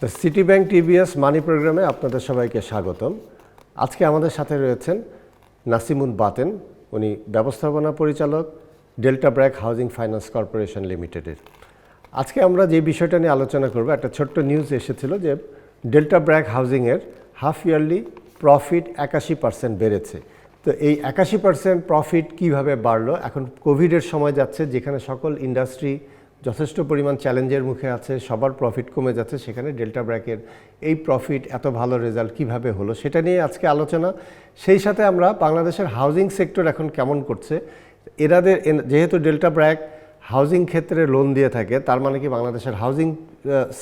The city bank TBS মানি প্রোগ্রামে আপনাদের সবাইকে স্বাগতম। আজকে আমাদের সাথে রয়েছেন নাসিমুন বাতেন, উনি ব্যবস্থাপনা পরিচালক delta BRAC housing finance corporation লিমিটেডের। আজকে আমরা যে বিষয়টা নিয়ে আলোচনা করব, একটা ছোট্ট নিউজ এসেছিল যে ডেল্টা ব্র্যাক হাউজিংয়ের হাফ ইয়ারলি প্রফিট 81% বেড়েছে। তো এই 81% প্রফিট কিভাবে বাড়লো? এখন কোভিডের সময় যাচ্ছে, যেখানে সকল ইন্ডাস্ট্রি যথেষ্ট পরিমাণ চ্যালেঞ্জের মুখে আছে, সবার প্রফিট কমে যাচ্ছে, সেখানে ডেল্টা ব্র্যাকের এই প্রফিট এত ভালো রেজাল্ট কিভাবে হলো সেটা নিয়ে আজকে আলোচনা। সেই সাথে আমরা বাংলাদেশের হাউজিং সেক্টর এখন কেমন করছে, এরাদের যেহেতু ডেল্টা ব্র্যাক হাউজিং ক্ষেত্রে লোন দিয়ে থাকে, তার মানে কি বাংলাদেশের হাউজিং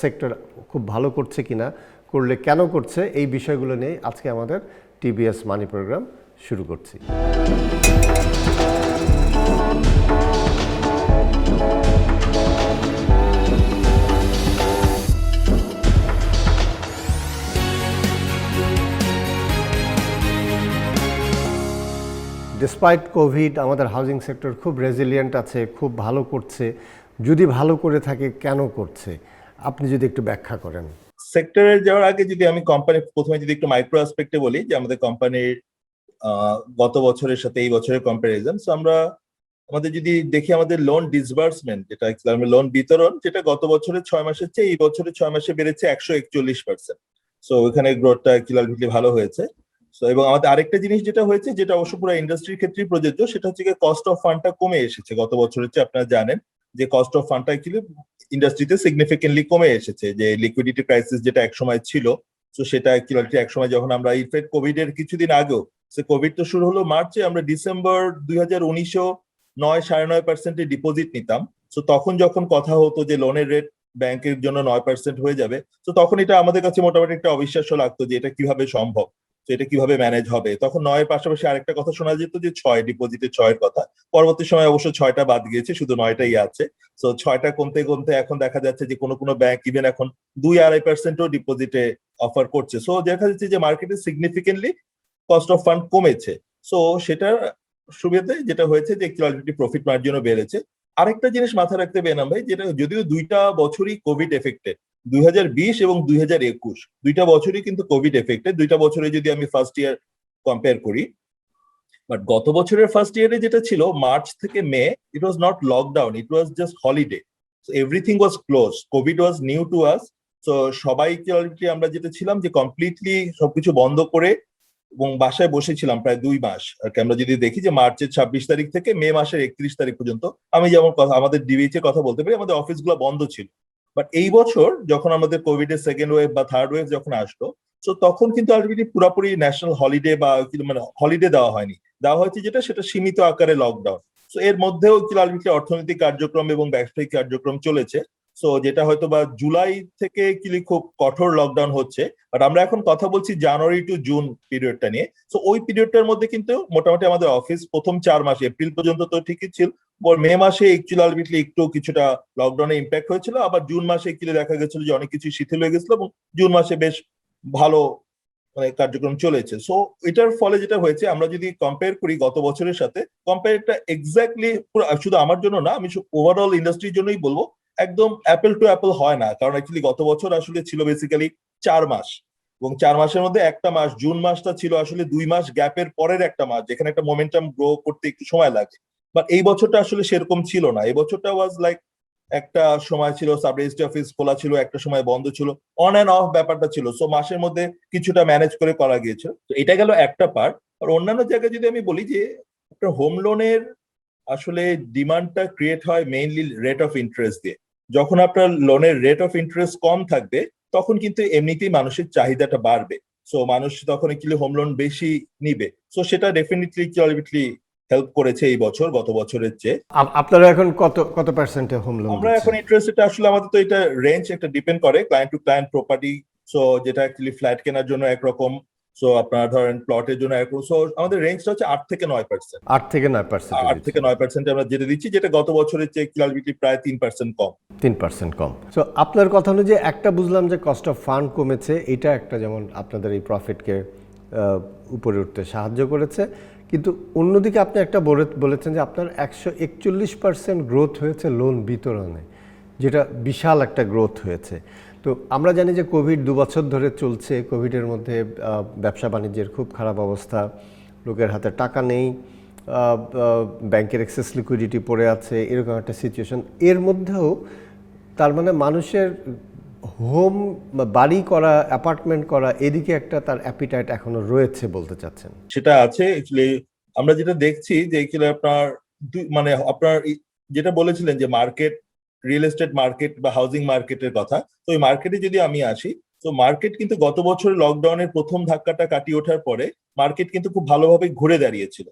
সেক্টর খুব ভালো করছে কিনা, করলে কেন করছে, এই বিষয়গুলো নিয়ে আজকে আমাদের টিবিএস মানি প্রোগ্রাম শুরু করছি। ডিসপাইট কোভিড আমাদের হাউজিং সেক্টর খুব রেজিলিয়েন্ট আছে, খুব ভালো করছে। যদি ভালো করে থাকে, কেন করছে, আপনি যদি একটু ব্যাখ্যা করেন। সেক্টরে যাওয়ার আগে যদি আমি কোম্পানি প্রথমে যদি একটু মাইক্রো অ্যাসপেক্টে বলি, যে আমাদের কোম্পানির গত বছরের সাথে এই বছরের কম্পারিজন, সো আমরা আমাদের যদি দেখি আমাদের লোন ডিসবার্সমেন্ট, যেটা লোন বিতরণ, যেটা গত বছরের 6 মাসের চেয়ে এই বছরের 6 মাসে বেড়েছে 141%। সো ওখানে গ্রোথটা ক্লিয়ারলি ভালো হয়েছে। সো এবং আমাদের আরেকটা জিনিস যেটা হয়েছে, যেটা অবশ্য পুরো ইন্ডাস্ট্রির ক্ষেত্রেই প্রযোজ্য, সেটা হচ্ছে কস্ট অফ ফান্ডটা কমে এসেছে গত বছরের চেয়ে। আপনারা জানেন যে কস্ট অফ ফান্ডটা অ্যাকচুয়ালি ইন্ডাস্ট্রিতে সিগনিফিকেন্টলি কমে এসেছে, যে লিকুইডিটি ক্রাইসিস যেটা একসময় ছিল, তো সেটা অ্যাকচুয়ালি একসময় যখন আমরা ইনফ্যাক্ট কোভিড এর কিছুদিন আগেও, সে কোভিড তো শুরু হলো মার্চে, আমরা ডিসেম্বর 2019-ও 9-9.5% ডিপোজিট নিতাম। তো তখন যখন কথা হতো যে লোনের রেট ব্যাংকের জন্য 9% হয়ে যাবে, তো তখন এটা আমাদের কাছে মোটামুটি একটা অবিশ্বাস্য লাগতো যে এটা কিভাবে সম্ভব, তো এটা কিভাবে ম্যানেজ হবে। তখন 9-এর পাশাপাশি আরেকটা কথা শোনা যেত যে 6 ডিপোজিটের 6-এর কথা। পরবর্তী সময় অবশ্য 6টা বাদ গিয়েছে, শুধু 9টাই আছে। তো 6টা কমতে কমতে এখন দেখা যাচ্ছে যে কোনো কোনো ব্যাংক ইভেন এখন 2-2.5%ও ডিপোজিটে অফার করছে। সো দেখা যাচ্ছে যে মার্কেটে সিগনিফিকেন্টলি কস্ট অফ ফান্ড কমেছে। সো সেটার সুবিধে যেটা হয়েছে যে একটু প্রফিট মার্জিনও বেড়েছে। আরেকটা জিনিস মাথায় রাখতে হবে এনাম ভাই, যেটা যদিও দুইটা বছরই কোভিড এফেক্টেড, 2020 এবং 2021 দুইটা বছরই কিন্তু কোভিড এফেক্টেড। দুইটা বছরে যদি আমি ফার্স্ট ইয়ার কম্পেয়ার করি, বাট গত বছরের ফার্স্ট ইয়ারে যেটা ছিল মার্চ থেকে May, it was not lockdown, it was just holiday. So everything was close, covid was new to us. তো সবাইকে অলরেডি আমরা যেটা ছিলাম যে কমপ্লিটলি সবকিছু বন্ধ করে এবং বাসায় বসেছিলাম প্রায় 2 মাস। আর আমরা যদি দেখি যে মার্চের 26 তারিখ থেকে মে মাসের 31 তারিখ পর্যন্ত, আমি যেমন আমাদের ডিবিএইচ এর কথা বলতে পারি, আমাদের অফিসগুলো বন্ধ ছিল। বাট এই বছর যখন আমাদের কোভিড এর সেকেন্ড ওয়েভ বা থার্ড ওয়েভ যখন আসলো, তো তখন কিন্তু অলরেডি পুরোপুরি ন্যাশনাল হলিডে বা মানে হলিডে দেওয়া হয়নি, দেওয়া হয়েছে যেটা সেটা সীমিত আকারে লকডাউন। তো এর মধ্যেও অলরেডি অর্থনৈতিক কার্যক্রম এবং ব্যবসায়িক কার্যক্রম চলেছে। সো যেটা হয়তো বা জুলাই থেকে খুব কঠোর লকডাউন হচ্ছে, বাট আমরা এখন কথা বলছি জানুয়ারি টু জুন পিরিয়ডটা নিয়ে। সো ওই পিরিয়ডটার মধ্যে কিন্তু মোটামুটি আমাদের অফিস প্রথম 4 মাস, এপ্রিল পর্যন্ত তো ঠিকই ছিল, মে মাসে একটু কিছুটা লকডাউনে ইম্প্যাক্ট হয়েছিল, আবার জুন মাসে দেখা গেছিল যে অনেক কিছু শিথিল হয়ে গেছিল, এবং জুন মাসে বেশ ভালো মানে কার্যক্রম চলেছে। সো এটার ফলে যেটা হয়েছে, আমরা যদি কম্পেয়ার করি গত বছরের সাথে, কম্পেয়ারটা এক্স্যাক্টলি শুধু আমার জন্য না, আমি ওভারঅল ইন্ডাস্ট্রির জন্যই বলবো, একদম অ্যাপেল টু অ্যাপেল হয় না। কারণ অ্যাকচুয়ালি গত বছর আসলে ছিল বেসিক্যালি 4 মাস, এবং 4 মাসের মধ্যে একটা মাস জুন মাসটা ছিল আসলে 2 মাস গ্যাপের পরের একটা মাস, যেখানে একটা মোমেন্টাম গ্রো করতে একটু সময় লাগে। বাট এই বছরটা আসলে সেরকম ছিল না। এই বছরটা ওয়াজ লাইক, একটা সময় ছিল সাব রেজিস্ট্রি অফিস খোলা ছিল, একটা সময় বন্ধ ছিল, অন অ্যান্ড অফ ব্যাপারটা ছিল। সো মাসের মধ্যে কিছুটা ম্যানেজ করে করা গিয়েছিল। তো এটা গেল একটা পার্ট। আর অন্যান্য জায়গায় যদি আমি বলি যে একটা হোম লোনের আসলে ডিমান্ডটা ক্রিয়েট হয় মেইনলি রেট অফ ইন্টারেস্ট দিয়ে। যখন আপনার লোনের রেট অফ ইন্টারেস্ট কম থাকবে, তখন কিন্তু এমনিতেই মানুষের চাহিদাটা বাড়বে। সো মানুষ তখন হোম লোন বেশি নিবে। সো সেটা ডেফিনেটলি হেল্প করেছে এই বছর গত বছরের চেয়ে। আপনারা এখন কত কত পার্সেন্টে হোম লোন? আমরা এখন ইন্টারেস্ট রেট আসলে আমাদের তো এটা রেঞ্জ একটা ডিপেন্ড করে client to client property. So যেটা অ্যাকচুয়ালি ফ্ল্যাট কেনার জন্য একরকম, সো আপনার ধরেন প্লটের জন্য একরকম। সো আমাদের রেঞ্জটা হচ্ছে 8 থেকে 9%। 8 থেকে 9%? 8 থেকে 9% আমরা যেটা দিচ্ছি, যেটা গত বছরের চেয়ে প্রায় 3% কম। 3% কম। সো আপনার কথা অনুযায়ী একটা বুঝলাম যে কস্ট অফ ফান্ড কমেছে, এটা একটা যেমন আপনাদের এই প্রফিটকে উপরে উঠতে সাহায্য করেছে। কিন্তু অন্যদিকে আপনি একটা বলেছেন যে আপনার 141% গ্রোথ হয়েছে লোন বিতরণে, যেটা বিশাল একটা গ্রোথ হয়েছে। তো আমরা জানি যে কোভিড 2 বছর ধরে চলছে। কোভিডের মধ্যে ব্যবসা বাণিজ্যের খুব খারাপ অবস্থা, লোকের হাতে টাকা নেই, ব্যাংকের এক্সেস লিকুইডিটি পড়ে আছে, এরকম একটা সিচুয়েশন। এর মধ্যেও তার মানে মানুষের হোম বাড়ি করা, অ্যাপার্টমেন্ট করা, এদিকে একটা তার অ্যাপিটাইট এখনো রয়েছে বলতে চাচ্ছেন? সেটা আছে অ্যাকচুয়ালি। আমরা যেটা দেখছি যে অ্যাকচুয়ালি আপনার মানে আপনার যেটা বলেছিলেন যে মার্কেট, রিয়েল এস্টেট মার্কেট বা হাউজিং মার্কেটের কথা, তো ওই মার্কেটে যদি আমি আসি, তো মার্কেট কিন্তু গত বছর লকডাউনের প্রথম ধাক্কাটা কাটিয়ে ওঠার পরে মার্কেট কিন্তু খুব ভালোভাবে ঘুরে দাঁড়িয়েছিল।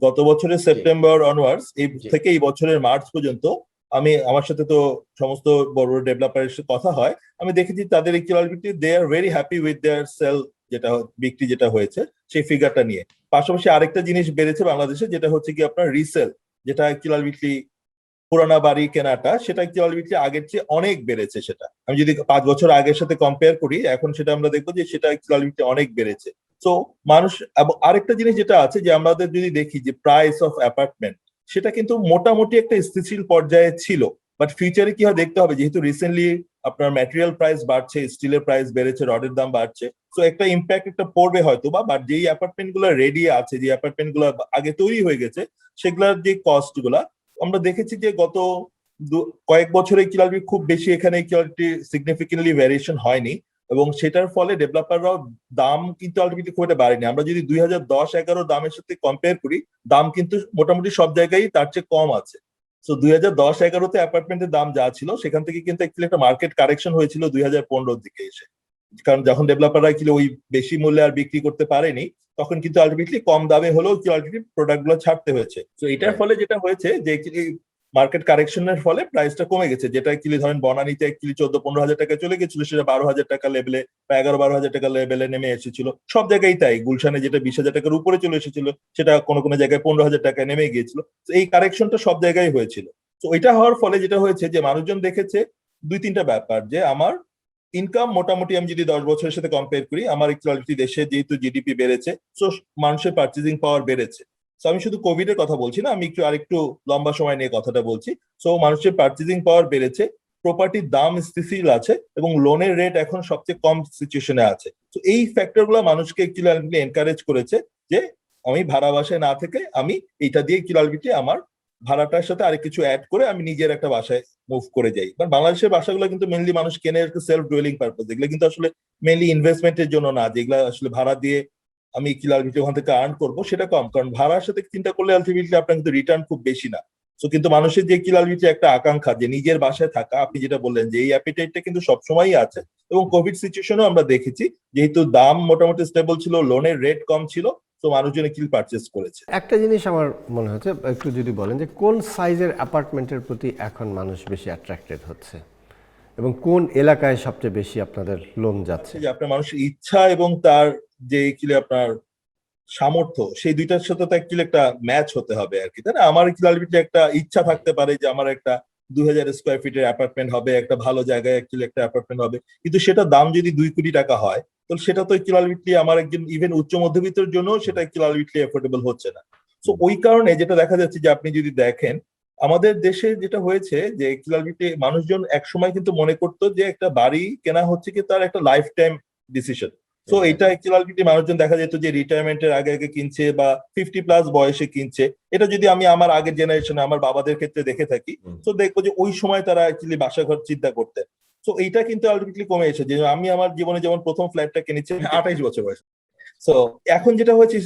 গত বছরের সেপ্টেম্বর অনওয়ার্ডস এই থেকে এই বছরের মার্চ পর্যন্ত আমার সাথে তো সমস্ত বড় বড় ডেভেলপারের সাথে কথা হয়, আমি দেখেছি তাদের actually they are very happy with their sale, যেটা বিক্রি যেটা হয়েছে সেই ফিগারটা নিয়ে। পাশাপাশি আরেকটা জিনিস বেড়েছে বাংলাদেশে, যেটা হচ্ছে কি আপনার রিসেল, যেটা একচুয়ালি পুরানা বাড়ি কেনাটা, সেটা একচুয়ালি আগের চেয়ে অনেক বেড়েছে। সেটা আমি যদি 5 বছর আগের সাথে কম্পেয়ার করি, এখন সেটা আমরা দেখবো যে সেটা একচুয়ালি অনেক বেড়েছে। তো মানুষ, আরেকটা জিনিস যেটা আছে যে আমাদের যদি দেখি যে প্রাইস অফ অ্যাপার্টমেন্ট, সেটা কিন্তু মোটামুটি একটা স্থিতিশীল পর্যায়ে ছিল। বাট ফিউচারে কি হয় দেখতে হবে, যেহেতু রিসেন্টলি আপনার ম্যাটেরিয়াল প্রাইস বাড়ছে, স্টিলের প্রাইস বেড়েছে, রডের দাম বাড়ছে, তো একটা ইম্প্যাক্ট একটা পড়বে হয়তো বা যেই অ্যাপার্টমেন্ট গুলো রেডি আছে, যে অ্যাপার্টমেন্ট গুলো আগে তৈরি হয়ে গেছে, সেগুলোর যে কস্ট গুলা আমরা দেখেছি যে গত কয়েক বছরে কিলালবি খুব বেশি এখানে কিলালটি সিগনিফিকেন্টলি ভ্যারিয়েশন হয়নি, এবং সেটার ফলে ডেভেলপাররাও দাম কিন্তু আলটিমেটলি খুব একটা বাড়েনি। আমরা যদি 2010-11 দামের সাথে কম্পেয়ার করি, দাম কিন্তু মোটামুটি সব জায়গায় তার চেয়ে কম আছে। তো 2010-11-তে অ্যাপার্টমেন্টের দাম যা ছিল, সেখান থেকে কিন্তু একচুয়ালি একটা মার্কেট কারেকশন হয়েছিল 2015-র দিকে এসে। কারণ যখন ডেভেলপাররা কি ওই বেশি মূল্যে আর বিক্রি করতে পারেনি, তখন কিন্তু আলটিমেটলি কম দামে হলেও কি আলটিমেটলি প্রোডাক্ট গুলো ছাড়তে হয়েছে। তো এটার ফলে যেটা হয়েছে যে মার্কেট কারেকশনের ফলে প্রাইসটা কমে গেছে, যেটা অ্যাকচুয়ালি ধরেন বনানীতে অ্যাকচুয়ালি 14-15 হাজার টাকা চলে গেছিল, সেটা 12 হাজার টাকা লেভেলে বা 11-12 হাজার টাকা লেভেলে নেমে এসেছিল। সব জায়গায় তাই, গুলশানে যেটা 20 হাজার টাকার উপরে চলে এসেছিল, সেটা কোনো কোনো জায়গায় 15 হাজার টাকায় নেমে গিয়েছিল। তো এই কারেকশনটা সব জায়গায় হয়েছিল। তো এটা হওয়ার ফলে যেটা হয়েছে যে মানুষজন দেখেছে 2-3টা ব্যাপার, যে আমার ইনকাম মোটামুটি আমি যদি 10 বছরের সাথে কম্পেয়ার করি, আমার একচুয়ালি দেশে যেহেতু জিডিপি বেড়েছে, তো মানুষের পার্চেজিং পাওয়ার বেড়েছে। তো আমি শুধু কোভিড এর কথা বলছি না, আমি আরেকটু লম্বা সময় নিয়ে কথাটা বলছি। সো মানুষের পার্চেজিং পাওয়ার বেড়েছে, প্রপার্টির দাম স্থিতিশীল আছে, এবং লোনের রেট এখন সবচেয়ে কম সিচুয়েশনে আছে। তো এই ফ্যাক্টর গুলো মানুষকে একচুয়ালি এনকারেজ করেছে যে আমি ভাড়া বাসায় না থেকে আমি এইটা দিয়ে একচুয়ালি আমার ভাড়াটার সাথে আরেক কিছু অ্যাড করে আমি নিজের একটা বাসায় মুভ করে যাই। কারণ বাংলাদেশের বাসাগুলো কিন্তু মেনলি মানুষ কেনে সেলফ ডুয়েলিং পারপাস, এগুলো কিন্তু আসলে মেনলি ইনভেস্টমেন্টের জন্য না, যেগুলো আসলে ভাড়া দিয়ে আমি কিলালভিটি ওখান থেকে আর্ন করবো, সেটা কম। কারণ ভাড়ার সাথে চিন্তা করলে আলটিমেটলি আপনার কিন্তু রিটার্ন খুব বেশি না। তো কিন্তু মানুষের যে কিলালভিটি একটা আকাঙ্ক্ষা যে নিজের বাসায় থাকা, আপনি যেটা বললেন যে এই অ্যাপিটাইটটা কিন্তু সবসময়ই আছে। এবং কোভিড সিচুয়েশনেও আমরা দেখেছি, যেহেতু দাম মোটামুটি স্টেবল ছিল, লোনের রেট কম ছিল, তো মানুষজন কিল পারচেস করেছে। একটা জিনিস আমার মনে হচ্ছে, একটু যদি বলেন যে কোন সাইজের অ্যাপার্টমেন্টের প্রতি এখন মানুষ বেশি অ্যাট্রাক্টেড হচ্ছে এবং কোন এলাকায় সবচেয়ে বেশি আপনাদের লোন যাচ্ছে? যে আপনার মানুষের ইচ্ছা এবং তার যে কিলে আপনার সামর্থ্য, সেই দুইটার সাথে তো অ্যাকচুয়ালি একটা ম্যাচ হতে হবে আর কি, তাই না? আমার কিলালভিটি একটা ইচ্ছা থাকতে পারে যে আমার একটা 2000 স্কোয়ার ফিটের অ্যাপার্টমেন্ট হবে, একটা ভালো জায়গায় অ্যাকচুয়ালি একটা অ্যাপার্টমেন্ট হবে, কিন্তু সেটা দাম যদি 2 কোটি টাকা হয়, তো সেটা তো কিলালভিটলি আমার একজন ইভেন উচ্চ মধ্যবিত্তের জন্য সেটা কিলালভিটলি এফোর্ডেবল হচ্ছে না। তো ওই কারণে যেটা দেখা যাচ্ছে যে আপনি যদি দেখেন আমাদের দেশে যেটা হয়েছে যে কিলালভিটলি মানুষজন একসময় কিন্তু মনে করতো যে একটা বাড়ি কেনা হচ্ছে কি তার একটা লাইফ টাইম ডিসিশন। তো এটা অ্যাকচুয়ালি মানুষজন দেখা যেত যে রিটায়ারমেন্টের আগে আগে কিনছে বা 50+ বয়সে কিনছে। এটা যদি আমি আমার আগের জেনারেশনে আমার বাবাদের ক্ষেত্রে দেখে থাকি, তো দেখবো যে ওই সময় তারা অ্যাকচুয়ালি বাসাঘর চিন্তা করতেন। তো এইটা কিন্তু আলটিমেটলি কমে এসেছে, যে আমি আমার জীবনে যেমন প্রথম ফ্ল্যাটটা কিনেছি 28 বছর বয়সে। তো এখন যেটা হয়েছে,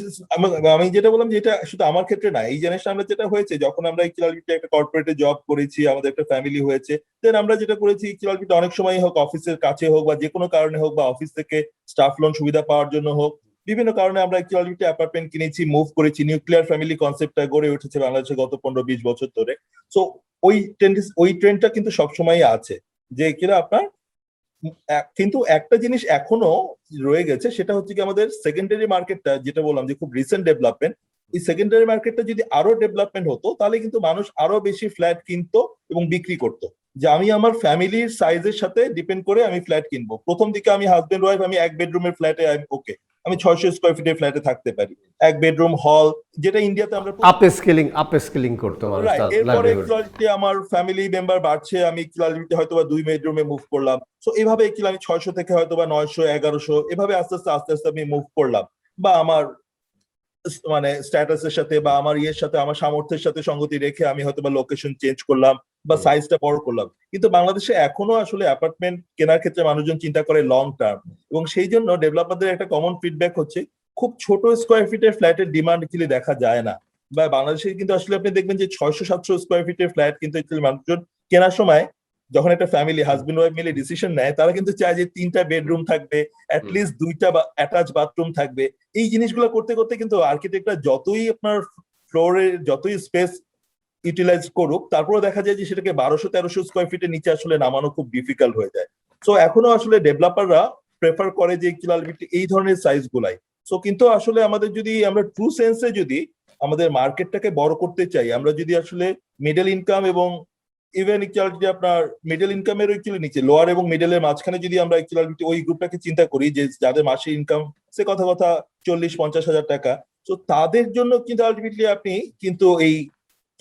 আমি যেটা বললাম যে এটা শুধু আমার ক্ষেত্রে না, এই জেনারেশন আমরা যেটা হয়েছে, যখন আমরা কিলালভিটে একটা কর্পোরেটে জব করেছি, আমাদের একটা ফ্যামিলি হয়েছে, দেন আমরা যেটা করেছি কিলালভিটে অনেক সময় হোক, অফিসের কাছে হোক বা যে কোনো কারণে হোক, বা অফিস থেকে স্টাফ লোন সুবিধা পাওয়ার জন্য হোক, বিভিন্ন কারণে আমরা কিলালভিটে অ্যাপার্টমেন্ট কিনেছি, মুভ করেছি। নিউক্লিয়ার ফ্যামিলি কনসেপ্টটা গড়ে উঠেছে বাংলাদেশে গত 15-20 বছর ধরে। তো ওই ট্রেন্ডটা কিন্তু সবসময় আছে, যে কিনা আপনার কিন্তু একটা জিনিস এখনো রয়ে গেছে, সেটা হচ্ছে কি আমাদের সেকেন্ডারি মার্কেটটা, যেটা বললাম যে খুব রিসেন্ট ডেভেলপমেন্ট, এই সেকেন্ডারি মার্কেটটা যদি আরো ডেভেলপমেন্ট হতো, তাহলে কিন্তু মানুষ আরো বেশি ফ্ল্যাট কিনতো এবং বিক্রি করতো। যে আমি আমার ফ্যামিলির সাইজের সাথে ডিপেন্ড করে আমি ফ্ল্যাট কিনবো। প্রথম দিকে আমি হাজবেন্ড ওয়াইফ, আমি 1 বেডরুমের ফ্ল্যাটে ওকে, আমি 600 স্কোয়ার ফিটের ফ্ল্যাটে থাকতে পারি, 1 বেডরুম হল, যেটা ইন্ডিয়াতে আমরা আপ স্কেলিং করতো মানুষ রাইট। তার এরপরে লাইভলিহুড। একচুয়ালি আমার ফ্যামিলি মেম্বার বাড়ছে, আমি একচুয়ালি হয়তো বা 2 বেডরুমে মুভ করলাম। সো এভাবে একচুয়ালি আমি 600 থেকে হয়তো বা 900, 1100 এভাবে আস্তে আস্তে আস্তে আস্তে আমি মুভ করলাম, বা আমার মানে স্ট্যাটাসের সাথে বা আমার ইয়ের সাথে, আমার সামর্থ্যের সাথে সঙ্গতি রেখে আমি হয়তো বা লোকেশন চেঞ্জ করলাম বা সাইজটা বড় করলাম। কিন্তু বাংলাদেশে এখনো আসলে অ্যাপার্টমেন্ট কেনার ক্ষেত্রে মানুষজন চিন্তা করে লং টার্ম, এবং সেই জন্য ডেভেলপারদের একটা কমন ফিডব্যাক হচ্ছে খুব ছোট স্কোয়ার ফিটের ফ্ল্যাটের ডিমান্ড অ্যাকচুয়ালি দেখা যায় না। বা বাংলাদেশে কিন্তু আসলে আপনি দেখবেন যে 600-700 স্কোয়ার ফিটের ফ্ল্যাট কিন্তু actually মানুষজন কেনার সময়, যখন একটা ফ্যামিলি হাজবেন্ড ওয়াইফ মিলে ডিসিশন নেয়, তারা কিন্তু চায় যে 3টা বেডরুম থাকবে, অ্যাটলিস্ট 2টা অ্যাটাচ বাথরুম থাকবে। এই জিনিসগুলো করতে করতে কিন্তু আর্কিটেক্টরা যতই আপনার ফ্লোরে যতই স্পেস ইউটিলাইজ করুক, তারপরে দেখা যায় যে সেটাকে 1200-1300 স্কোয়ার ফিটের নিচে আসলে নামানো খুব ডিফিকাল্ট হয়ে যায়। সো এখনো আসলে ডেভেলপাররা প্রেফার করে যে এই ধরনের সাইজ গুলাই। সো কিন্তু আসলে আমাদের যদি আমরা ট্রু সেন্সে যদি আমাদের মার্কেটটাকে বড় করতে চাই, আমরা যদি আসলে মিডল ইনকাম এবং ইভেন ইকুয়ালিটি আপনার মিডল ইনকামের একচুয়ালি নিচে লোয়ার এবং মিডলের মাঝখানে যদি আমরা ইকুয়ালিটি ওই গ্রুপটাকে চিন্তা করি, যে যাদের মাসে ইনকাম সে কথা কথা 40-50 হাজার টাকা, তো তাদের জন্য কিন্তু আলটিমেটলি আপনি কিন্তু এই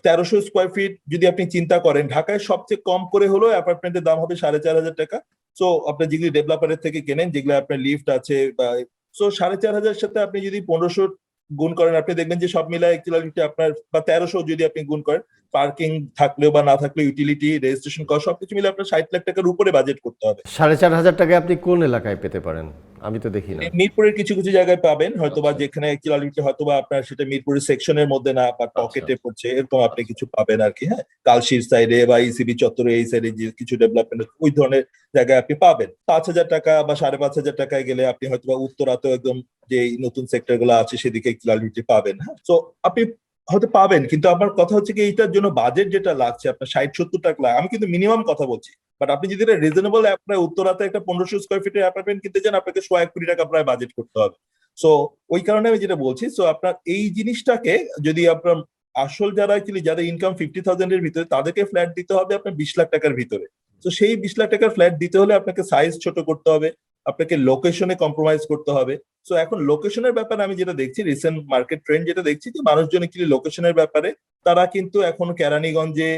1300 স্কোয়ার ফিট যদি আপনি চিন্তা করেন, ঢাকায় সবচেয়ে কম করে হলো অ্যাপার্টমেন্টের দাম হবে 4,500 টাকা। সো আপনি যেগুলি ডেভেলপারের থেকে কেনেন, যেগুলো আপনার লিফট আছে বা, সো 4,500 সাথে আপনি যদি 1500 গুণ করেন, আপনি দেখবেন যে সব মিলায় একচুয়ালি আপনার, বা 1300 যদি আপনি গুণ করেন, পার্কিং থাকলেও বা না থাকলেও ইউটিলিটি রেজিস্ট্রেশন কস্ট সবকিছু মিলে আপনার 60 লাখ টাকার উপরে বাজেট করতে হবে। 4,500 টাকায় আপনি কোন এলাকায় পেতে পারেন? আমি তো দেখি না। মিরপুরের কিছু কিছু জায়গায় পাবেন হয়তো বা, যেখানে একচুয়ালি হয়তো বা আপনার সেটা মিরপুরের সেকশনের মধ্যে না, বা পকেটে পড়ছে, এরকম আপনি কিছু পাবেন আর কি। হ্যাঁ, কালশির সাইডে বা ইসিবি চত্বরে এই সাইডে যে কিছু ডেভেলপমেন্ট ওই ধরনের জায়গায় আপনি পাবেন। 5,000 টাকা বা 5,500 টাকায় গেলে আপনি হয়তো বা উত্তরাতেও একদম যে নতুন সেক্টর গুলো আছে সেদিকে একচুয়ালি পাবেন। হ্যাঁ, তো আপনি হয়তো পাবেন, কিন্তু আমার কথা হচ্ছে কি, এইটার জন্য বাজেট যেটা লাগছে আপনার 60-70 টাকা লাগে, আমি কিন্তু মিনিমাম কথা বলছি। বাট আপনি যদি এটা রিজনেবল আপনার উত্তরাতে একটা 1500 স্কোয়ার ফিটের অ্যাপার্টমেন্ট কিনতে চান, আপনাকে 1,00,00,000 টাকা প্রায় বাজেট করতে হবে। সো ওই কারণে আমি যেটা বলছি, সো আপনার এই জিনিসটাকে যদি আপনার আসল যারা অ্যাকচুয়ালি যাদের ইনকাম 50,000 এর ভিতরে, তাদেরকে ফ্ল্যাট দিতে হবে আপনার 20 লাখ টাকার ভিতরে। তো সেই 20 লাখ টাকার ফ্ল্যাট দিতে হলে আপনাকে সাইজ ছোট করতে হবে, আপনাকে লোকেশনে কম্প্রোমাইজ করতে হবে। সো এখন লোকেশনের ব্যাপারে আমি যেটা দেখছি, রিসেন্ট মার্কেট ট্রেন্ড যেটা দেখছি, যে মানুষজন অ্যাকচুয়ালি লোকেশনের ব্যাপারে তারা কিন্তু এখন কেরানীগঞ্জে,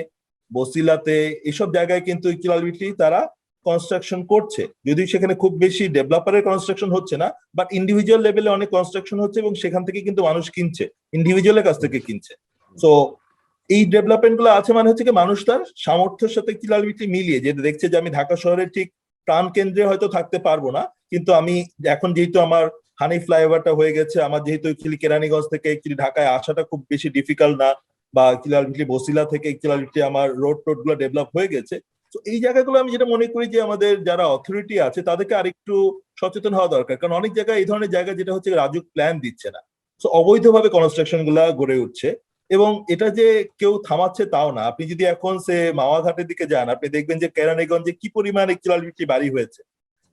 বসিলাতে, এইসব জায়গায় কিন্তু ইকুয়ালিটি তারা কনস্ট্রাকশন করছে, যদিও সেখানে খুব বেশি ডেভেলপারের কনস্ট্রাকশন হচ্ছে না, বাট ইন্ডিভিজুয়াল লেভেলে অনেক কনস্ট্রাকশন হচ্ছে, এবং সেখান থেকে কিন্তু মানুষ কিনছে, ইন্ডিভিজুয়ালের কাছ থেকে কিনছে। সো এই ডেভেলপমেন্ট গুলো আছে মানে হচ্ছে কি, মানুষ তার সামর্থ্যের সাথে কিলালিটি মিলিয়ে যে দেখছে যে আমি ঢাকা শহরের ঠিক প্রাণ কেন্দ্রে হয়তো থাকতে পারবো না, কিন্তু আমি এখন যেহেতু আমার হানি ফ্লাইওভারটা হয়ে গেছে, আমার যেহেতু কেরানীগঞ্জ থেকে ঢাকায় আসাটা খুব বেশি ডিফিকাল্ট না, বা কিলালিটি বসিলা থেকে কিলালিটি আমার রোড টোড গুলো ডেভেলপ হয়ে গেছে। তো এই জায়গাগুলো আমি যেটা মনে করি যে আমাদের যারা অথরিটি আছে তাদেরকে আরেকটু সচেতন হওয়া দরকার, কারণ অনেক জায়গায় এই ধরনের জায়গা যেটা হচ্ছে রাজুক প্ল্যান দিচ্ছে না, তো অবৈধভাবে কনস্ট্রাকশন গুলা গড়ে উঠছে। এবং এটা যে কেউ থামাচ্ছে তাও না, আপনি যদি এখন সে মাওয়া ঘাটের দিকে যান, আপনি দেখবেন যে কেরানীগঞ্জে কি পরিমাণ একচুয়ালিটি বাড়ি হয়েছে।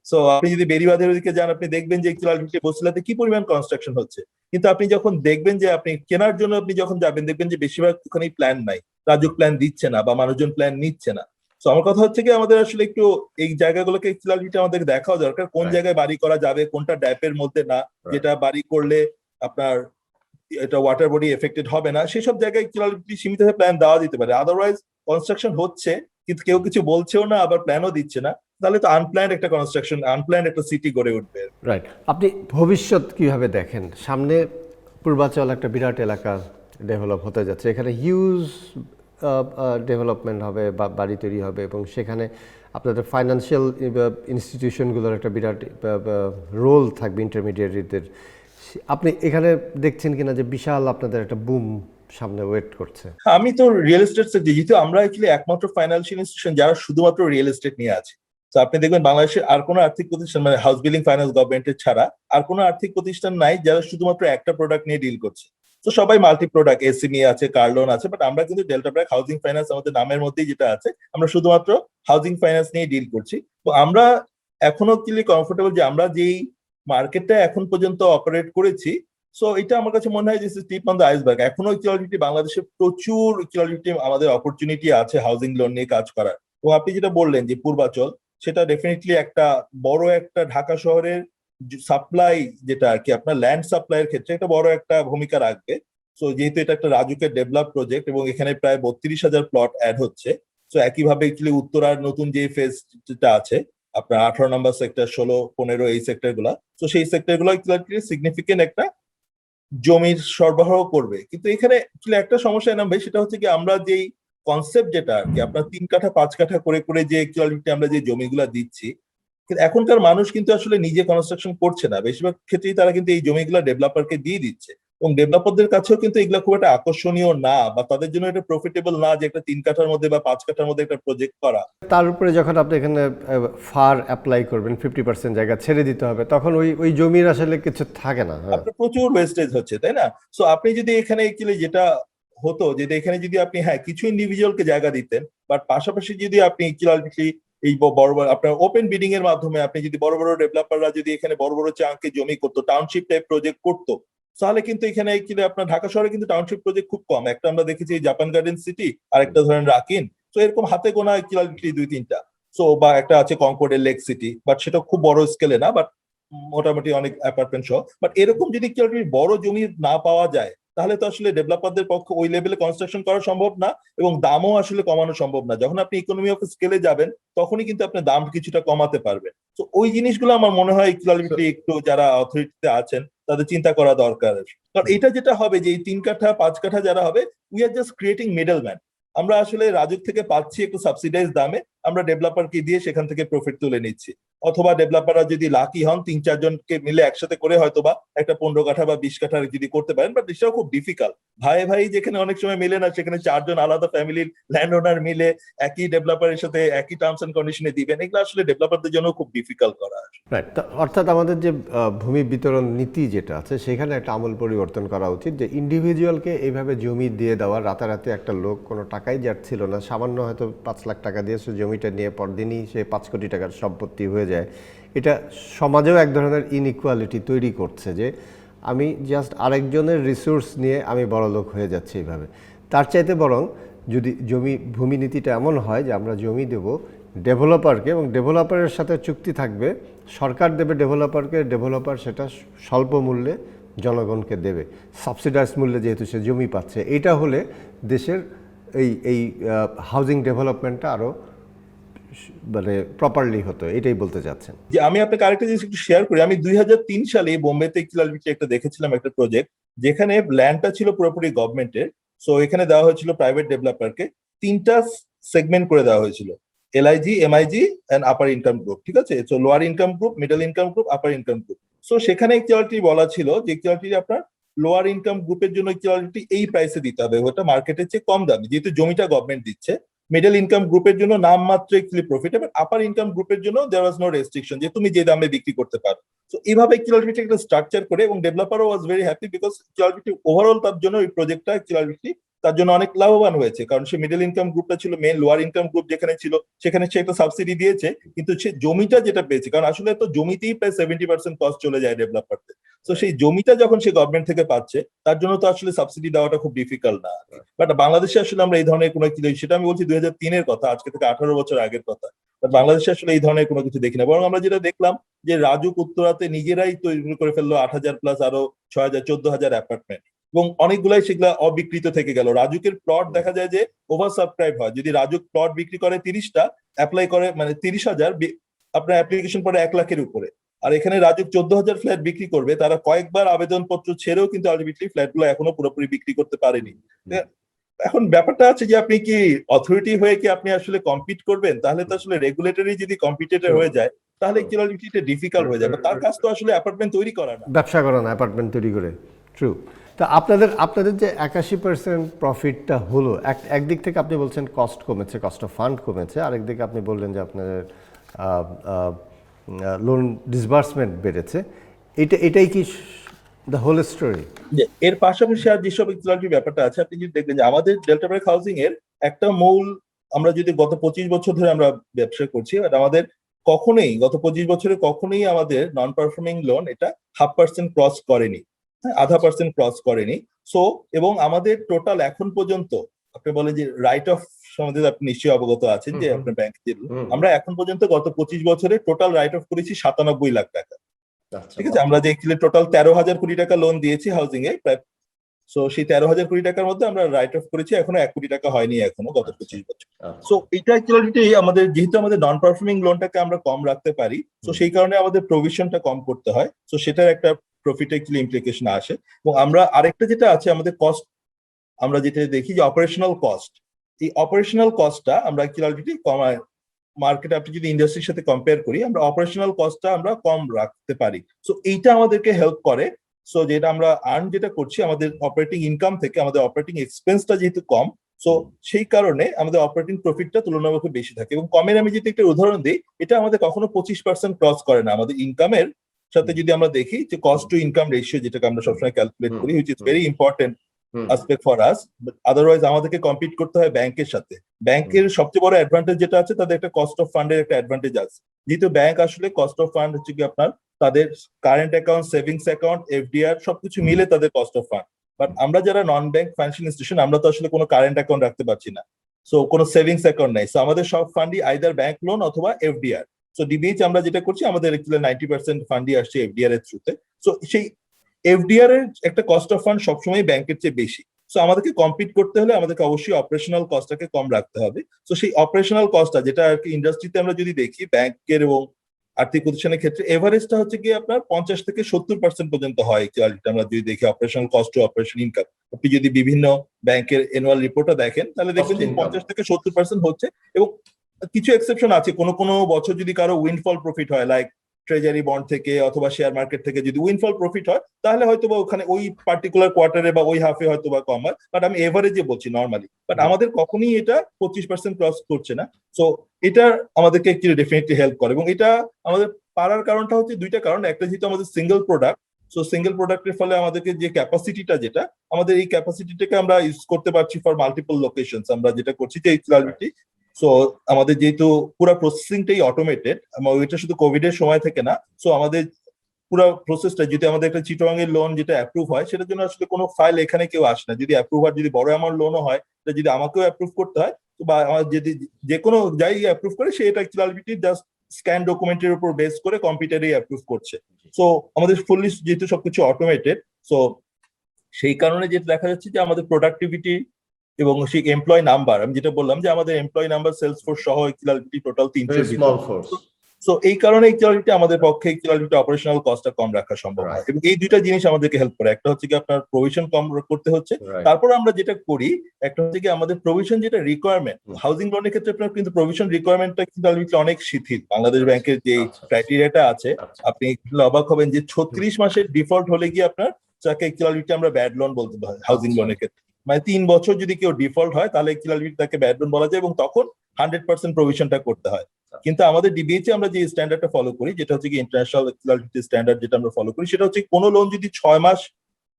সো আপনি যদি বেরিবাঁধের দিকে যান, আপনি দেখবেন যে একচুয়ালিটি বসিলাতে কি পরিমাণ কনস্ট্রাকশন হচ্ছে। কিন্তু আপনি যখন দেখবেন যে আপনি কেনার জন্য আপনি যখন যাবেন, দেখবেন যে বেশিরভাগ ওখানে প্ল্যান নাই, রাজুক প্ল্যান দিচ্ছে না বা মানুষজন প্ল্যান নিচ্ছে না। তো আমার কথা হচ্ছে কি, আমাদের আসলে একটু এই জায়গাগুলোকে একচুয়ালিটি আমাদের দেখাও দরকার, কোন জায়গায় বাড়ি করা যাবে, কোনটা ড্যাপের মধ্যে না, যেটা বাড়ি করলে আপনার এটা ওয়াটার বডি এফেক্টেড হবে না, সেসব জায়গায় সীমিত প্ল্যান দেওয়া যেতে পারে। আদারওয়াইজ কনস্ট্রাকশন হচ্ছে কিন্তু কেউ কিছু বলছেও না, আবার প্ল্যানও দিচ্ছে না, তাহলে তো আনপ্ল্যান্ড একটা কনস্ট্রাকশন, আনপ্ল্যান্ড একটা সিটি গড়ে উঠবে। রাইট। আপনি ভবিষ্যৎ কিভাবে দেখেন? সামনে পূর্বাচল একটা বিরাট এলাকা ডেভেলপ হতে যাচ্ছে, এখানে হিউজ ডেভেলপমেন্ট হবে, বাড়ি তৈরি হবে, এবং সেখানে আপনাদের ফাইন্যান্সিয়াল ইনস্টিটিউশনগুলোর একটা বিরাট রোল থাকবে, ইন্টারমিডিয়েরিদের। আপনি এখানে দেখছেন কিনা যে বিশাল আপনাদের একটা বুম সামনে ওয়েট করছে? আমি তো রিয়েল এস্টেট সেক্টর, যেহেতু আমরা অ্যাকচুয়ালি একমাত্র ফাইন্যান্সিয়াল ইনস্টিটিউশন যারা শুধুমাত্র রিয়েল এস্টেট নিয়ে আছে। তো আপনি দেখবেন বাংলাদেশের আর কোনো আর্থিক প্রতিষ্ঠান, মানে হাউস বিল্ডিং ফাইন্যান্স গভর্নমেন্টের ছাড়া আর কোনো আর্থিক প্রতিষ্ঠান নাই যারা শুধুমাত্র একটা প্রোডাক্ট নিয়ে ডিল করছে। তো সবাই মাল্টি প্রোডাক্ট, এসএমই আছে, কার লোন আছে, বাট আমরা কিন্তু ডেল্টা ব্র্যাক হাউজিং ফাইন্যান্স আমাদের নামের মধ্যেই যেটা আছে, আমরা শুধুমাত্র হাউজিং ফাইন্যান্স নিয়ে ডিল করছি। তো আমরা এখনো অ্যাকচুয়ালি কমফোর্টেবল যে আমরা যেই মার্কেটটা এখন পর্যন্ত অপারেট করেছি, সো এটা আমার কাছে মনে হয় যে টিপ অন দ্য আইসবার্গ। এখনো ইকুয়ালিটি বাংলাদেশে প্রচুর ইকুয়ালিটি আমাদের অপরচুনিটি আছে হাউজিং লোন নিয়ে কাজ করার। এবং আপনি যেটা বললেন যে পূর্বাচল, সেটা ডেফিনেটলি একটা বড় একটা ঢাকা শহরের সাপ্লাই যেটা আর কি আপনার ল্যান্ড সাপ্লাইয়ের ক্ষেত্রে একটা বড় একটা ভূমিকা রাখবে। সো যেহেতু এটা একটা রাজুকের ডেভেলপ প্রজেক্ট এবং এখানে প্রায় 32,000 প্লট অ্যাড হচ্ছে, সো একইভাবে অ্যাকচুয়ালি উত্তরার নতুন যে ফেজটা আছে আপনার 18 নম্বর সেক্টর, 16, 15 এই সেক্টর গুলা, তো সেই সেক্টর গুলো সিগনিফিকেন্ট একটা জমির সরবরাহ করবে। কিন্তু এখানে actually একটা সমস্যা এলাম ভাই, সেটা হচ্ছে কি আমরা যেই কনসেপ্ট যেটা আর কি আপনার 3 কাঠা 5 কাঠা করে করে যে actually আমরা যে জমিগুলা দিচ্ছি, কিন্তু এখনকার মানুষ কিন্তু আসলে নিজে কনস্ট্রাকশন করছে না, বেশিরভাগ ক্ষেত্রেই তারা কিন্তু এই জমিগুলা ডেভেলপারকে দিয়ে দিচ্ছে, এবং ডেভেলপারদের কাছেও কিন্তু এগুলা খুব একটা আকর্ষণীয় না, বা তাদের জন্য এটা প্রফিটেবল না যে একটা 3 কাঠার মধ্যে বা 5 কাঠার মধ্যে একটা প্রজেক্ট করা। তার উপরে যখন আপনি এখানে ফার অ্যাপ্লাই করবেন 50% জায়গা ছেড়ে দিতে হবে, তখন ওই ওই জমির আসলে কিছু থাকে না। হ্যাঁ, আপনার প্রচুর ওয়েস্টেজ হচ্ছে, তাই না? সো আপনি যদি এখানে actually যেটা হতো যে এখানে যদি আপনি হ্যাঁ কিছু ইন্ডিভিজুয়ালকে জায়গা দিতেন, বাট পাশাপাশি যদি আপনি actually এই বড় বড় আপনার ওপেন বিডিং এর মাধ্যমে আপনি যদি বড় বড় ডেভেলপাররা যদি এখানে বড় বড় চাঙ্কে জমি করতো, টাউনশিপ টাইপ প্রজেক্ট করতো, তাহলে কিন্তু এখানে actually আপনার ঢাকা শহরে কিন্তু টাউনশিপ প্রজেক্ট খুব কম। একটা আমরা দেখেছি জাপান গার্ডেন সিটি, আর একটা ধরেন রাকিন, তো এরকম হাতে গোনা actually 2-3টা। সো বা একটা আছে কনকর্ডের লেক সিটি, বাট সেটা খুব বড় স্কেলে না, বাট মোটামুটি অনেক অ্যাপার্টমেন্ট সহ। বাট এরকম যদি কেউ বড় জমি না পাওয়া যায়, তাহলে তো আসলে ডেভেলপারদের পক্ষে ওই লেভেলে কনস্ট্রাকশন করা সম্ভব না, এবং দামও আসলে কমানো সম্ভব না। যখন আপনি ইকোনমি অফ স্কেলে যাবেন, তখনই কিন্তু আপনি দাম কিছুটা কমাতে পারবেন। তো ওই জিনিসগুলো আমার মনে হয় একটু যারা অথরিটিতে আছেন তাদের চিন্তা করা দরকার। কারণ এটা যেটা হবে যে এই 3 কাঠা 5 কাঠা যারা হবে, we are just creating middle man. আমরা আসলে রাজুক থেকে পাচ্ছি একটু সাবসিডাইজ দামে, আমরা ডেভেলপারকে দিয়ে সেখান থেকে প্রফিট তুলে নিচ্ছি। অথবা ডেভেলপাররা যদি লাকি হন 3-4 জনকে মিলে একসাথে করে হয়তো বা একটা 15 কাঠা বা 20 কাঠার যদি করতে পারেন, বাট এটাও খুব ডিফিকাল্ট। ভাই ভাই যেখানে অনেক সময় মিলে না, সেখানে 4 জন আলাদা ফ্যামিলির ল্যান্ড ওনার মিলে একই ডেভেলপারের সাথে একই টার্মস এন্ড কন্ডিশনে দিবেন, এগুলো আসলে ডেভেলপারদের জন্য খুব ডিফিকাল্ট করা। রাইট। অর্থাৎ আমাদের যে ভূমি বিতরণ নীতি যেটা আছে, সেখানে একটা আমূল পরিবর্তন করা উচিত, যে ইন্ডিভিজুয়ালকে এইভাবে জমি দিয়ে দেওয়া, রাতারাতি একটা লোক কোনো টাকাই যাচ্ছিল না, সামান্য হয়তো 5 লাখ টাকা দিয়ে সে জমিটা নিয়ে পরদিনই সে 5 কোটি টাকার সম্পত্তি হয়ে যায়। এটা সমাজেও এক ধরনের ইনইকুয়ালিটি তৈরি করছে, যে আমি জাস্ট আরেকজনের রিসোর্স নিয়ে আমি বড় লোক হয়ে যাচ্ছি এইভাবে। তার চাইতে বরং যদি ভূমি নীতিটা এমন হয় যে আমরা জমি দেব ডেভেলপারকে, এবং ডেভেলপারের সাথে চুক্তি থাকবে, সরকার দেবে ডেভেলপারকে, ডেভেলপার সেটা স্বল্প মূল্যে জনগণকে দেবে, সাবসিডাইজ মূল্যে যেহেতু সে জমি পাচ্ছে। এইটা হলে দেশের এই হাউজিং ডেভেলপমেন্টটা আরও মানে প্রপারলি হতো, এটাই বলতে চাচ্ছেন? যে আমি আপনাকে আরেকটা জিনিস একটু শেয়ার করি। আমি 2003 সালে বোম্বেতে একটা দেখেছিলাম একটা প্রজেক্ট, যেখানে ল্যান্ডটা ছিল পুরোপুরি গভর্নমেন্টের। সো এখানে দেওয়া হয়েছিল প্রাইভেট ডেভেলপারকে 3টা সেগমেন্ট করে দেওয়া হয়েছিল, LIG, MIG and upper income group. ঠিক আছে, so lower income group, middle income group, upper income group. So সেখানে একচুয়ালিটি বলা ছিল যে একচুয়ালিটি আপনার লোয়ার ইনকাম গ্রুপের জন্য একচুয়ালিটি এই প্রাইসে দিতে হবে, ওটা মার্কেটের চেয়ে কম দামে, যেহেতু জমিটা গভর্নমেন্ট দিচ্ছে। মিডল ইনকাম গ্রুপের জন্য নামমাত্র একচুয়ালি প্রফিট, এবং আপার ইনকাম গ্রুপের জন্য দেয়ার ওয়াজ নো রেস্ট্রিকশন, যে তুমি যে দামে বিক্রি করতে পারো। তো এইভাবে একচুয়ালি একটা স্ট্রাকচার করে, এবং ডেভেলপারও was very happy, because actually overall তার জন্য এই প্রজেক্টটা একচুয়ালি তার জন্য অনেক লাভবান হয়েছে, কারণ সে মিডল ইনকাম গ্রুপটা ছিল মেন, লোয়ার ইনকাম গ্রুপ যেখানে ছিল সেখানে সে একটা সাবসিডি দিয়েছে, কিন্তু সে জমিটা যেটা পেয়েছে, কারণ আসলে তো জমিতেই প্রায় 70% কস্ট চলে যায় ডেভেলপারদের। তো সেই জমিটা যখন সে গভর্নমেন্ট থেকে পাচ্ছে, তার জন্য তো আসলে সাবসিডি দেওয়াটা খুব ডিফিকাল্ট না। বাট বাংলাদেশে আসলে আমরা এই ধরনের কোনো কিছু, সেটা আমি বলছি 2003-এর কথা, আজকে থেকে 18 বছর আগের কথা। বাট বাংলাদেশে আসলে এই ধরনের কোনো কিছু দেখি না, বরং আমরা যেটা দেখলাম যে রাজুক উত্তরাতে নিজেরাই তৈরি করে ফেললো 8,000 প্লাস আরো 6,000 14,000 অ্যাপার্টমেন্ট, এবং অনেকগুলাই সেগুলা অবিকৃত থেকে গেল। রাজুকের প্লট দেখা যায় যে ওভার সাবস্ক্রাইব হয়। যদি রাজুক প্লট বিক্রি করে 30টা, অ্যাপ্লাই করে মানে 30,000, আপনার অ্যাপ্লিকেশন পড়ে 1 লাখের উপরে। আর এখানে রাজুক 14,000 ফ্ল্যাট বিক্রি করবে, তারা কয়েকবার আবেদনপত্র ছেড়েও কিন্তু আলটিমেটলি ফ্ল্যাট গুলো এখনো পুরোপুরি বিক্রি করতে পারেনি। এখন ব্যাপারটা আছে যে আপনি কি অথরিটি হয়ে কি আপনি আসলে কম্পিট করবেন, তাহলে তো আসলে রেগুলেটরি যদি কম্পিটিটর হয়ে যায়, তাহলে এটা ডিফিকাল্ট হয়ে যাবে। তার কাজ তো আসলে অ্যাপার্টমেন্ট তৈরি করা না, ব্যবসা করা না, অ্যাপার্টমেন্ট তৈরি করে। ট্রু। তা আপনাদের যে 81% প্রফিটটা হলো, একদিক থেকে আপনি বলছেন কস্ট কমেছে, কস্ট অফ ফান্ড কমেছে, আরেকদিকে আপনি বললেন যে আপনাদের লোন ডিসবার্সমেন্ট বেড়েছে। এটাই কি দ্য হোল স্টোরি? এর পাশাপাশি আর যেসব ইকোলজি ব্যাপারটা আছে, আপনি যদি দেখবেন যে আমাদের ডেল্টা ব্র্যাক হাউজিং এর একটা মূল, আমরা যদি গত 25 বছর ধরে আমরা ব্যবসা করছি, আমাদের কখনোই গত 25 বছরে কখনোই আমাদের নন পারফর্মিং লোন এটা 0.5% ক্রস করেনি, 0.5% ক্রস করেনি। সো এবং আমাদের টোটাল এখন পর্যন্ত, আপনি বলেন যে রাইট অফ সম্বন্ধে আপনি নিশ্চয়ই অবগত আছেন যে আপনার ব্যাংক, আমরা এখন পর্যন্ত গত 25 বছরে টোটাল রাইট অফ করেছি 97 লাখ টাকা। আচ্ছা, ঠিক আছে, আমরা যে টোটাল 13,000 কোটি টাকা লোন দিয়েছি হাউজিং এ প্রায়, সো সেই 13,000 কোটি টাকার মধ্যে আমরা রাইট অফ করেছি এখনো 1 কোটি টাকা হয়নি এখনো গত 25 বছর। আচ্ছা। সো এটা অ্যাকচুয়ালি আমাদের যেহেতু আমাদের নন পারফর্মিং লোনটাকে আমরা কম রাখতে পারি, তো সেই কারণে আমাদের প্রভিশনটা কম করতে হয়, তো সেটার একটা প্রফিট অ্যাকচুয়ালি ইমপ্লিকেশন আসে। এবং আমরা আরেকটা যেটা আছে আমাদের কস্ট, আমরা যেটা দেখি যে অপারেশনাল কস্ট, এই অপারেশনাল কস্টটা আমরা অ্যাকচুয়ালি কমায় মার্কেটে, আপনি যদি ইন্ডাস্ট্রির সাথে কম্পেয়ার করি, আমরা অপারেশনাল কস্টটা আমরা কম রাখতে পারি। সো এইটা আমাদেরকে হেল্প করে। সো যেটা আমরা আর্ন যেটা করছি আমাদের অপারেটিং ইনকাম থেকে, আমাদের অপারেটিং এক্সপেন্সটা যেহেতু কম, সো সেই কারণে আমাদের অপারেটিং প্রফিটটা তুলনামূলক বেশি থাকে। এবং কমের আমি যদি একটা উদাহরণ দিই, এটা আমাদের কখনো 25% ক্রস করে না। আমাদের ইনকামের সাথে যদি আমরা দেখি যে কস্ট টু ইনকাম রেশিও, যেটাকে আমরা সবসময় ক্যালকুলেট করি, which is very important aspect for us, but otherwise আমাদেরকে কম্পিট করতে হয় ব্যাংকের সাথে। ব্যাংকের সবচেয়ে বড় অ্যাডভান্টেজ যেটা আছে, তাদের একটা কস্ট অফ ফান্ডের একটা অ্যাডভান্টেজ আছে। যেহেতু ব্যাংক আসলে কস্ট অফ ফান্ড হচ্ছে কি আপনার তাদের current account, savings account, FDR সবকিছু মিলে তাদের কস্ট অফ ফান্ড। বাট আমরা যারা নন ব্যাংক ফাইন্যান্সিয়াল ইনস্টিটিউশন, আমরা তো আসলে কোনো কারেন্ট অ্যাকাউন্ট রাখতে পারছি না, সো কোনো সেভিংস অ্যাকাউন্ট নাই, সো আমাদের সব ফান্ডই আইদার ব্যাংক লোন অথবা এফডিআর। সো ডিবিএইচ আমরা যেটা করছি, আমাদের অ্যাকচুয়ালি 90% ফান্ডই আসছে এফডিআর এর থ্রুতে। সো সেই এফডিআর এর একটা কস্ট অফ ফান্ড সবসময় ব্যাংকের চেয়ে বেশি। সো আমাদেরকে কম্পিট করতে হলে আমাদেরকে অবশ্যই অপারেশনাল কস্টটাকে কম রাখতে হবে। সো সেই অপারেশনাল কস্টটা, যেটা আর কি ইন্ডাস্ট্রিতে আমরা যদি দেখি ব্যাংকের এবং আর্থিক প্রতিষ্ঠানের ক্ষেত্রে, এভারেজটা হচ্ছে কি আপনার 50 থেকে 70% পর্যন্ত হয়। আমরা যদি দেখি operational cost to operation income, আপনি যদি বিভিন্ন ব্যাংকের অ্যানুয়াল রিপোর্টটা দেখেন, তাহলে দেখবেন যে 50 থেকে 70% হচ্ছে। এবং কিছু এক্সেপশন আছে, কোনো কোনো বছর যদি কারো উইন্ডফল প্রফিট হয়, লাইক ট্রেজারি বন্ড থেকে অথবা শেয়ার মার্কেট থেকে যদি উইনফল প্রফিট হয়, তাহলে হয়তো বা ওখানে ওই পার্টিকুলার কোয়ার্টারে বা ওই হাফে হয়তো বা কম হয়। বাট আমি এভারেজে বলছি নর্মালি, বাট আমাদের কখনই এটা 25% ক্রস করছে না। সো এটা আমাদেরকে একটু ডেফিনেটলি হেল্প করে। এবং এটা আমাদের পারার কারণটা হচ্ছে দুইটা কারণ। একটা, যেহেতু আমাদের সিঙ্গেল প্রোডাক্ট, সো সিঙ্গেল প্রোডাক্টের ফলে আমাদেরকে যে ক্যাপাসিটিটা, যেটা আমাদের এই ক্যাপাসিটিটাকে আমরা ইউজ করতে পারছি ফর মাল্টিপল লোকেশন। আমরা যেটা করছি যে এই, সো আমাদের যেহেতু পুরো প্রসেসিংটাই অটোমেটেড, ওইটা শুধু কোভিড এর সময় থেকে না, সো আমাদের পুরো প্রসেসটা, যদি আমাদের একটা চিটাগাং এর লোন যেটা অ্যাপ্রুভ হয়, সেটার জন্য আসলে কোনো ফাইল এখানে কেউ আসে না। যদি অ্যাপ্রুভ হয়, যদি বড় অ্যামাউন্ট লোনও হয়, যদি আমাকেও অ্যাপ্রুভ করতে হয়, বা আমার যদি যে কোনো যাই অ্যাপ্রুভ করে, সে এটা অ্যাকচুয়ালি জাস্ট স্ক্যান ডকুমেন্টের উপর বেস করে কম্পিউটারেই অ্যাপ্রুভ করছে। সো আমাদের ফুললি যেহেতু সবকিছু অটোমেটেড, সো সেই কারণে যেটা দেখা যাচ্ছে যে আমাদের প্রোডাক্টিভিটি এবং সেই এমপ্লয় নাম্বার, আমি যেটা বললাম যে আমাদের এমপ্লয় নাম্বার সেলস ফোর্স সহ টোটাল 300। সো এই কারণে আমাদের পক্ষে অপারেশনাল কস্টটা কম রাখা সম্ভব হয়। এবং এই দুইটা জিনিস আমাদেরকে হেল্প করে। একটা হচ্ছে কি আপনার প্রভিশন কম করতে হচ্ছে, তারপর আমরা যেটা করি একটা হচ্ছে কি আমাদের প্রভিশন যেটা রিকোয়ারমেন্ট, হাউজিং লোনের ক্ষেত্রে আপনার কিন্তু প্রভিশন রিকোয়ারমেন্টটা কিন্তু অনেক শিথিল। বাংলাদেশ ব্যাংকের যে ক্রাইটেরিয়াটা আছে, আপনি অবাক হবেন যে 36 মাসের ডিফল্ট হলে গিয়ে আপনার যাকে আমরা ব্যাড লোন বলতে পারি হাউজিং লোনের ক্ষেত্রে। মানে 3 বছর যদি কেউ ডিফল্ট হয়, তাহলে তাকে ব্যাড লোন বলা যায়, এবং তখন 100% প্রভিশনটা করতে হয়। কিন্তু আমাদের ডিবিএইচ আমরা যে স্ট্যান্ডার্ডটা ফলো করি, যেটা হচ্ছে কি ইন্টারন্যাশনাল স্ট্যান্ডার্ড, যেটা আমরা ফলো করি, সেটা হচ্ছে কোনো লোন যদি 6 মাস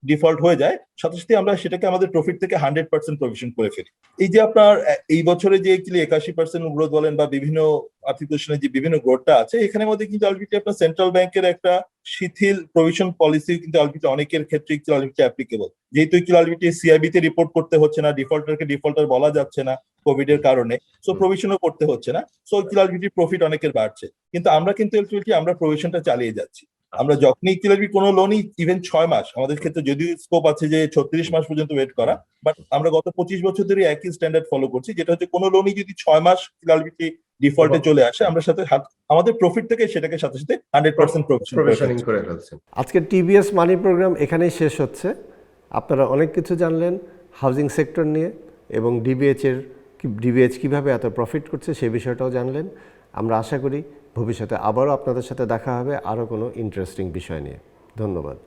ডিফল্ট হয়ে যায়, সাথে সাথে আমরা সেটাকে আমাদের প্রফিট থেকে 100% প্রভিশন করে ফেলি। এই যে আপনার এই বছরে যে 81% গ্রোথ বলেন, বা বিভিন্ন আর্থিক প্রতিষ্ঠানের যে বিভিন্ন গ্রোথটা আছে, এখানের মধ্যে কিন্তু আলটিমেটলি আপনার সেন্ট্রাল ব্যাংকের একটা শিথিল প্রভিশন পলিসি কিন্তু আলটিমেটলি অনেকের ক্ষেত্রে অ্যাপ্লিকেবল। যেহেতু আলটিমেটলি সিআইবি তে রিপোর্ট করতে হচ্ছে না, ডিফল্টারকে ডিফল্টার বলা যাচ্ছে না কোভিড এর কারণে, সো প্রভিশনও করতে হচ্ছে না, সো আলটিমেটলি প্রফিট অনেকের বাড়ছে। কিন্তু আমরা কিন্তু আমরা প্রভিশনটা চালিয়ে যাচ্ছি। আমরা যখনই কোনো লোনই ইভেন 6 মাস, আমাদের ক্ষেত্রে যদিও স্কোপ আছে যে 36 মাস পর্যন্ত ওয়েট করা, বাট আমরা গত 25 বছর ধরে একই স্ট্যান্ডার্ড ফলো করছি, যেটা হচ্ছে কোনো লোনই যদি 6 মাস ডিফল্টে চলে আসে, আমরা সাথে আমাদের প্রফিট থেকে সেটাকে সাথে সাথে 100% প্রভিশনিং করে ফেলছি। আজকে টিবিএস মানি প্রোগ্রাম এখানেই শেষ হচ্ছে। আপনারা অনেক কিছু জানলেন হাউজিং সেক্টর নিয়ে, এবং ডিবিএইচ কিভাবে এত প্রফিট করছে সেই বিষয়টাও জানলেন। আমরা আশা করি ভবিষ্যতে আবারও আপনাদের সাথে দেখা হবে আরও কোনো ইন্টারেস্টিং বিষয় নিয়ে। ধন্যবাদ।